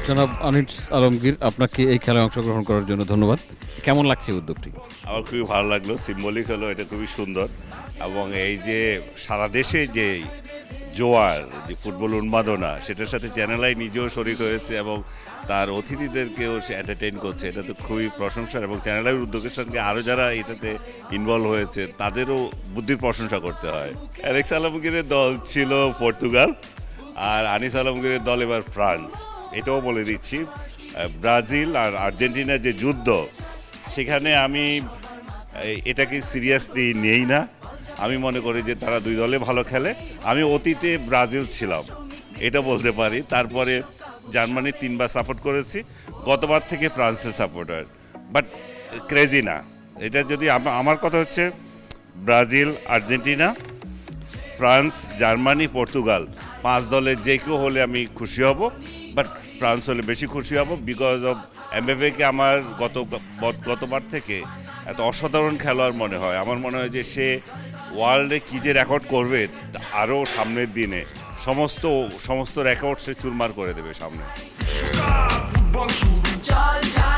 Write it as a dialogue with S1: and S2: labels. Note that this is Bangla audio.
S1: জনাব আনিস আলমগীর, আপনাকে এই খেলায় অংশগ্রহণ করার জন্য ধন্যবাদ। কেমন লাগছে উদ্যোগটি?
S2: আমার খুবই ভালো লাগলো, সিম্বলিক হলো, এটা খুবই সুন্দর। এবং এই যে সারা দেশে যে জোয়ার, যে ফুটবল উন্মাদনা, সেটার সাথে চ্যানেল আই নিজেও শরিক হয়েছে এবং তার অতিথিদেরকেও সে এন্টারটেইন করছে, এটা তো খুবই প্রশংসার। এবং চ্যানেল আইয়ের উদ্যোগের সঙ্গে আরও যারা এটাতে ইনভলভ হয়েছে তাদেরও বুদ্ধির প্রশংসা করতে হয়। অ্যালেক্স আলমগীরের দল ছিল পর্তুগাল, আর আনিস আলমগীরের দল এবার ফ্রান্স। এটাও বলে দিচ্ছি, ব্রাজিল আর আর্জেন্টিনার যে যুদ্ধ, সেখানে আমি এটাকে সিরিয়াসলি নেই না। আমি মনে করি যে তারা দুই দলে ভালো খেলে। আমি অতীতে ব্রাজিল ছিলাম, এটা বলতে পারি। তারপরে জার্মানি 3বার সাপোর্ট করেছি, গতবার থেকে ফ্রান্সের সাপোর্টার। বাট ক্রেজি না এটা। যদি আমার কথা হচ্ছে Brazil, Argentina, France, Germany, Portugal, 5 দলের যে কেউ হলে আমি খুশি হব। বাট ফ্রান্স হলে বেশি খুশি হব, বিকজ অফ এমবাপ্পেকে আমার গতবার থেকে এত অসাধারণ খেলোয়াড় মনে হয়। আমার মনে হয় যে সে ওয়ার্ল্ডে কী যে রেকর্ড করবে আরও সামনের দিনে, সমস্ত সমস্ত রেকর্ড সে চুরমার করে দেবে সামনে।
S3: চল যাই